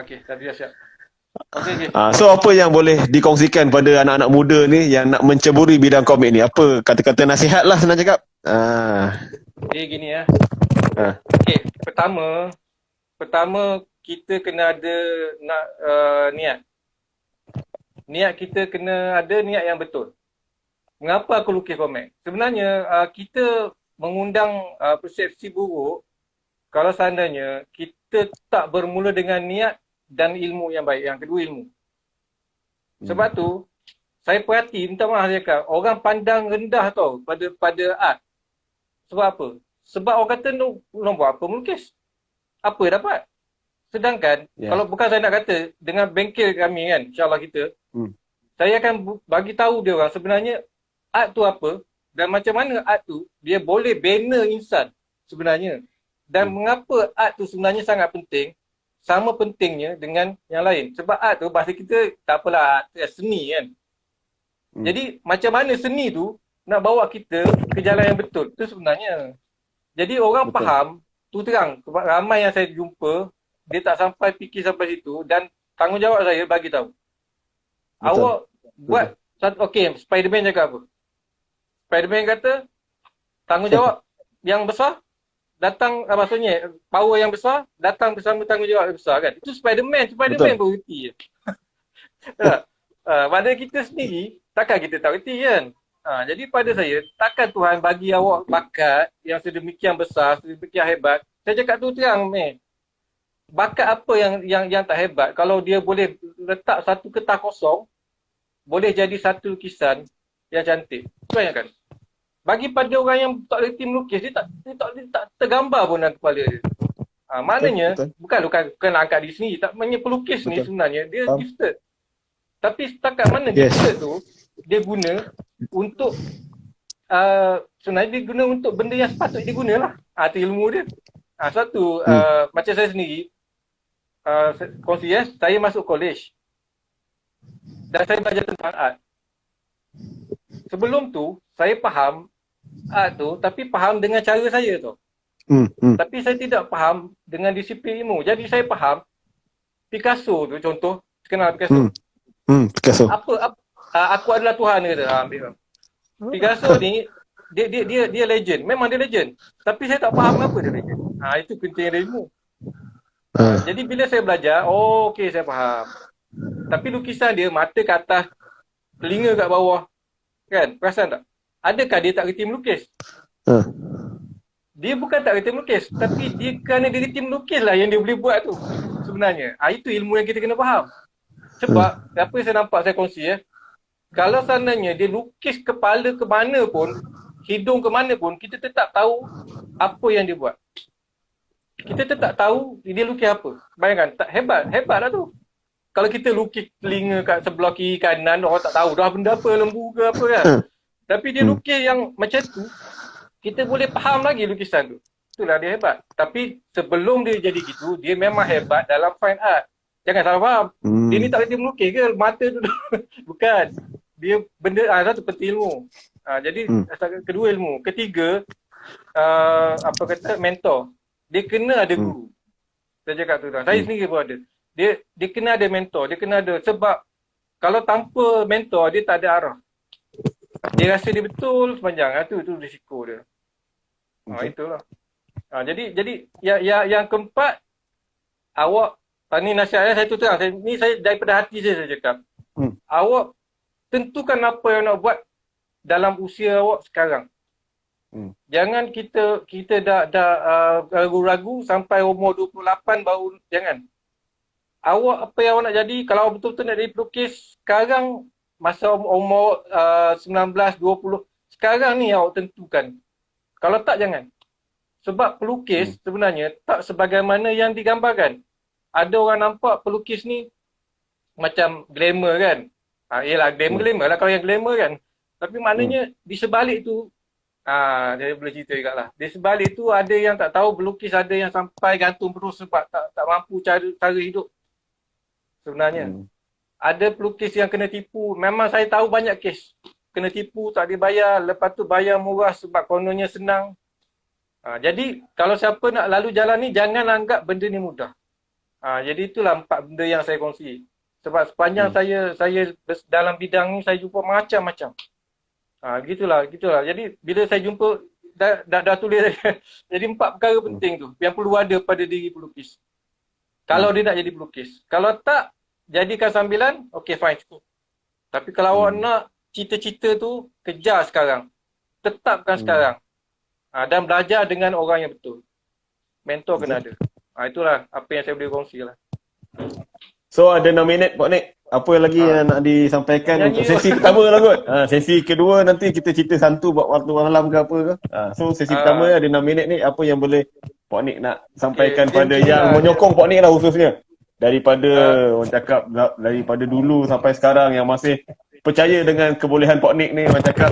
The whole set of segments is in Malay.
Okey, dah siap. Okey, okey. So apa yang boleh dikongsikan pada anak-anak muda ni yang nak menceburi bidang komik ni? Apa kata-kata nasihat lah senang cakap. Dia gini ya. Ah. Okey, pertama kita kena ada niat. Niat kita kena ada niat yang betul. Mengapa aku lukis komik? Sebenarnya kita mengundang persepsi buruk kalau seandainya kita tak bermula dengan niat dan ilmu yang baik. Yang kedua, ilmu. Sebab tu saya perhati, minta maaf saya cakap, orang pandang rendah tau pada art. Sebab apa? Sebab orang kata nombor apa melukis? Apa dapat? Sedangkan kalau bukan saya nak kata dengan bengkel kami kan, insya-Allah kita, saya akan bagi tahu dia orang sebenarnya art tu apa dan macam mana art tu dia boleh bina insan sebenarnya. Dan mengapa art tu sebenarnya sangat penting, sama pentingnya dengan yang lain. Sebab art tu bahasa kita tak apalah, art seni kan. Jadi macam mana seni tu nak bawa kita ke jalan yang betul. Itu sebenarnya. Jadi orang faham, tu terang. Ramai yang saya jumpa, dia tak sampai fikir sampai situ dan tanggungjawab saya bagi tahu. Awak buat satu, okey, Spiderman cakap apa? Spiderman kata tanggungjawab yang besar datang, maksudnya power yang besar datang bersama tanggungjawab yang besar kan. Itu Spiderman pun reti je. Pada kita sendiri takkan kita tak reti kan. Jadi pada saya, takkan Tuhan bagi awak bakat yang sedemikian besar, sedemikian hebat. Saya cakap tu terang, bakat apa yang tak hebat kalau dia boleh letak satu kertas kosong boleh jadi satu lukisan yang cantik. Bayangkan. Bagi pada orang yang tak reti melukis, dia tak tergambar pun dalam kepala dia. Maknanya bukan angkat di sini, tak maknanya pelukis ni sebenarnya dia gifted. Tapi setakat mana gifted tu dia guna untuk sebenarnya dia guna untuk benda yang sepatutnya dia gunalah. Itu ilmu dia. Satu macam saya sendiri kongsi saya masuk college dan saya belajar tentang art. Sebelum tu saya faham art tu tapi faham dengan cara saya tu. Tapi saya tidak faham dengan disiplin ilmu. Jadi saya faham Picasso tu contoh, kenal Picasso? Picasso. Aku adalah Tuhan dia kata, ambil. Picasso ni dia legend. Memang dia legend. Tapi saya tak faham kenapa dia legend. Itu pentingnya ilmu. Jadi bila saya belajar, okey saya faham. Tapi lukisan dia mata ke atas, telinga kat bawah. Kan? Perasan tak? Adakah dia tak reti melukis? Dia bukan tak reti melukis, tapi dia kerana dia reti melukis lah yang dia boleh buat tu. Sebenarnya. Itu ilmu yang kita kena faham. Sebab apa yang saya nampak saya kongsi kalau seandainya dia lukis kepala ke mana pun, hidung ke mana pun, kita tetap tahu apa yang dia buat. Kita tetap tahu dia lukis apa. Bayangkan, tak hebat lah tu. Kalau kita lukis telinga kat sebelah kiri kanan, orang tak tahu dah benda apa, lembu ke apa kan. Tapi dia lukis yang macam tu, kita boleh faham lagi lukisan tu. Itulah dia hebat. Tapi sebelum dia jadi gitu, dia memang hebat dalam fine art. Jangan salah faham. Dia ni tak reti melukis ke mata tu? Bukan. Dia benda satu penting ilmu. Jadi kedua ilmu. Ketiga, mentor. Dia kena ada guru. Saya cakap tu. Saya sendiri pun ada. Dia kena ada mentor. Dia kena ada. Sebab kalau tanpa mentor, dia tak ada arah. Dia rasa dia betul sepanjang. Itu risiko dia. Itulah. Jadi yang keempat, awak ni nasihatnya saya tu terang. Saya daripada hati saya cakap. Awak tentukan apa yang nak buat dalam usia awak sekarang. Jangan kita dah ragu-ragu sampai umur 28 baru, jangan. Awak apa yang awak nak jadi, kalau awak betul-betul nak jadi pelukis sekarang, masa umur 19, 20, sekarang ni awak tentukan. Kalau tak, jangan. Sebab pelukis sebenarnya tak sebagaimana yang digambarkan. Ada orang nampak pelukis ni macam glamour kan. Yelah, glamour lah kalau yang glamour kan. Tapi maknanya di sebalik tu, saya boleh cerita juga lah. Di sebalik tu ada yang tak tahu pelukis, ada yang sampai gantung terus sebab tak mampu cara hidup. Sebenarnya. Ada pelukis yang kena tipu. Memang saya tahu banyak kes. Kena tipu, tak dibayar. Lepas tu bayar murah sebab kononnya senang. Jadi kalau siapa nak lalu jalan ni, jangan anggap benda ni mudah. Jadi itulah 4 benda yang saya kongsi. Sebab sepanjang saya dalam bidang ni saya jumpa macam-macam. Gitulah. Jadi bila saya jumpa dah tulis jadi 4 perkara penting tu yang perlu ada pada diri pelukis. Kalau dia nak jadi pelukis. Kalau tak, jadikan sambilan, okey fine cukup. Tapi kalau awak nak cita-cita tu, kejar sekarang. Tetapkan sekarang. Dan belajar dengan orang yang betul. Mentor kena ada. Itulah apa yang saya boleh kongsi lah. So ada nominate Pak Nik. Apa lagi yang nak disampaikan Nyanyi untuk sesi pertama lah kot. Sesi kedua nanti kita cerita santu buat waktu malam ke apa ke. So sesi pertama ada nominate ni, apa yang boleh Pak Nik nak sampaikan pada yang menyokong Pak Nik lah khususnya. Daripada orang cakap daripada dulu sampai sekarang yang masih percaya dengan kebolehan Pak Nik ni, orang cakap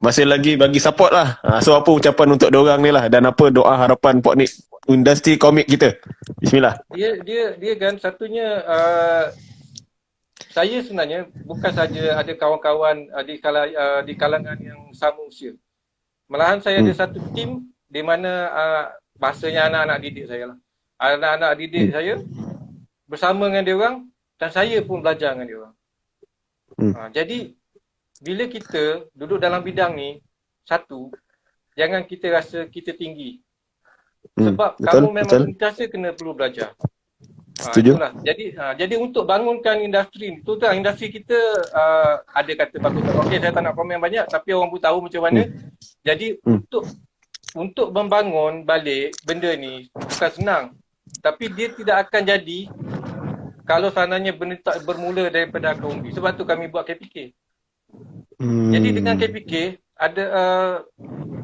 masih lagi bagi support lah. So apa ucapan untuk diorang ni lah, dan apa doa harapan Pak Nik industri komik kita. Bismillah. Dia kan satunya saya sebenarnya bukan saja ada kawan-kawan di kalangan yang sama usia. Malahan saya ada satu tim di mana bahasanya anak-anak didik saya lah. Anak-anak didik saya bersama dengan dia orang dan saya pun belajar dengan dia orang. Jadi bila kita duduk dalam bidang ni, satu, jangan kita rasa kita tinggi. Sebab kamu memang sentiasa kena perlu belajar. Setuju. Jadi untuk bangunkan industri, tu industri kita ada kata bagus. Okey, saya tak nak komen banyak tapi orang pun tahu macam mana. Jadi untuk membangun balik benda ni bukan senang. Tapi dia tidak akan jadi kalau seandainya benda tak bermula daripada akar umbi. Sebab tu kami buat KPK. Jadi dengan KPK ada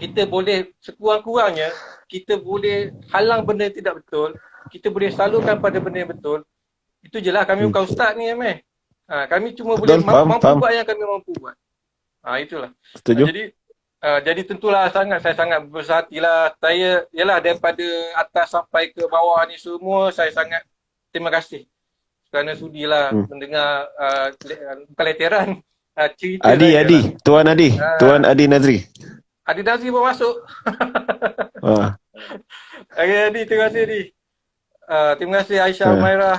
kita boleh sekurang-kurangnya kita boleh halang benda yang tidak betul, kita boleh salurkan pada benda yang betul. Itu je lah, kami bukan ustaz ni Amir. Kami cuma boleh mampu buat yang kami mampu buat. Itulah. Setuju. Jadi tentulah saya sangat bersatu hatilah. Saya yalah daripada atas sampai ke bawah ni semua saya sangat terima kasih kerana sudilah mendengar bukan leteran cerita Adi, Tuan Adi, Tuan Adi Nazri. Adi Nazri pun masuk. Okay, Adi, terima kasih Adi. Terima kasih Aisyah Maira.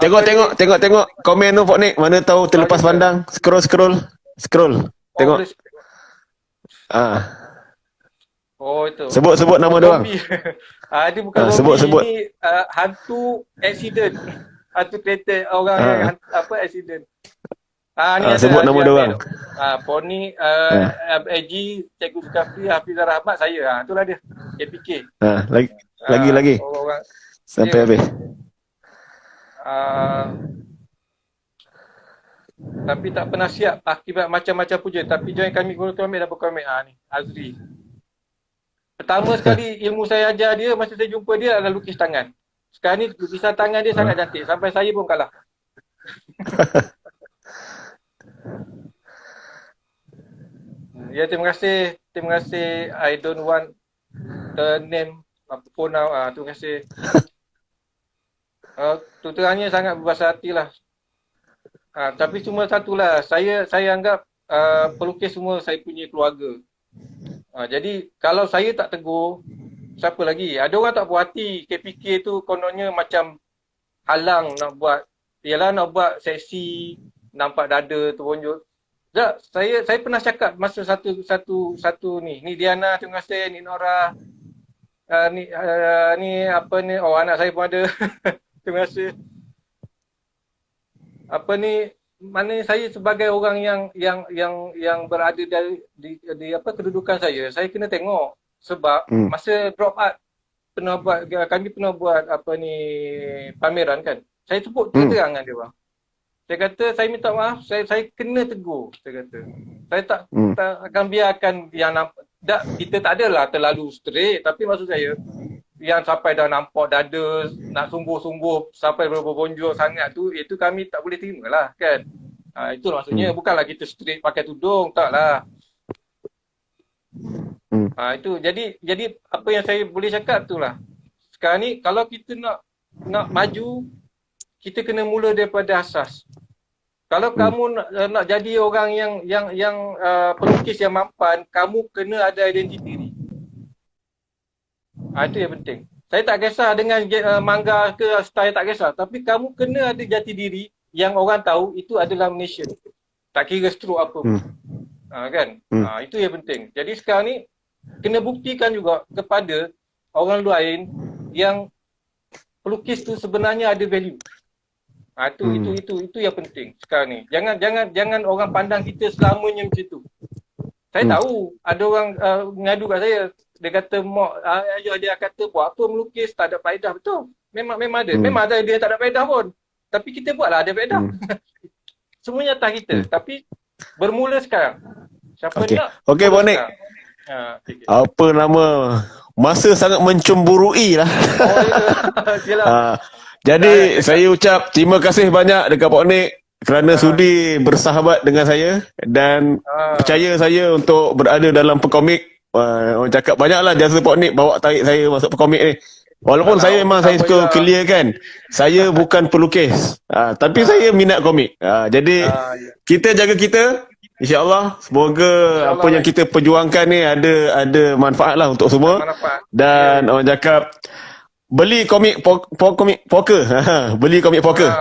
Tengok komen tu Pak Nik, mana tahu terlepas pandang. Scroll. Tengok. Itu. Sebut nama dia orang. Dia bukan sebut. Ini hantu accident. Hantu kereta orang yang accident. Ni sebut nama dia orang. Poni AG, Cikgu Zulkafli, Hafizah Rahmat, saya. Itulah dia. KPK. Lagi. Sampai habis. Tapi tak pernah siap akibat macam-macam puja. Tapi join kami guru komik dan berkomik. Ni Azri. Pertama sekali ilmu saya ajar dia masa saya jumpa dia adalah lukis tangan. Sekarang ni lukisan tangan dia sangat cantik. Sampai saya pun kalah. Ya, terima kasih. I don't want the name for now. Terima kasih. Tutorannya sangat berbahasa hati lah. Tapi cuma satulah, saya anggap pelukis semua saya punya keluarga. Jadi kalau saya tak tegur, siapa lagi? Ada orang tak puas hati. KPK tu kononnya macam halang nak buat seksi, nampak dada teronjol. Tak, saya pernah cakap masa satu ni. Ni Diana, terima kasih. Ni Nora. Ni apa ni? Oh, anak saya pun ada. Terima kasih. Mana saya sebagai orang yang berada di kedudukan saya kena tengok sebab masa drop art kami pernah buat pameran kan. Saya sebut terang dengan dia orang. Saya kata saya minta maaf, saya kena tegur, saya kata. Saya tak akan biarkan yang kita tak adalah terlalu straight, tapi maksud saya yang sampai dah nampak dada, nak sungguh-sungguh sampai berbonjol sangat tu, itu kami tak boleh terima lah kan. Itu maksudnya, bukanlah kita straight pakai tudung, taklah. Itu jadi apa yang saya boleh cakap tu lah. Sekarang ni kalau kita nak maju, kita kena mula daripada asas. Kalau kamu nak jadi orang yang pelukis yang mampan, kamu kena ada identiti diri. Itu yang penting. Saya tak kisah dengan manga ke style, tak kisah. Tapi kamu kena ada jati diri yang orang tahu itu adalah Malaysia. Tak kira strok apa pun. Kan? Itu yang penting. Jadi sekarang ni kena buktikan juga kepada orang lain yang pelukis tu sebenarnya ada value. Itu yang penting sekarang ni. Jangan orang pandang kita selamanya macam tu. Saya tahu ada orang ngadu kat saya. Dia kata, dia kata buat apa melukis tak ada faedah. Betul. Memang ada. Memang ada dia tak ada faedah pun. Tapi kita buatlah ada faedah. Semuanya atas kita. Tapi bermula sekarang. Siapa nak? Okey, Puan Nik. Apa nama? Masa sangat mencemburui lah. Jadi saya ucap terima kasih banyak dekat Puan Nik kerana sudi bersahabat dengan saya dan percaya saya untuk berada dalam Perkomik. Orang cakap banyaklah jasa Puan Nik bawa tarik saya masuk Perkomik ni. Walaupun saya memang saya suka clear kan, saya bukan pelukis. Tapi saya minat komik. Jadi kita jaga kita. InsyaAllah semoga apa yang kita perjuangkan ni ada manfaat lah untuk semua. Dan orang cakap beli komik poker. Beli komik poker.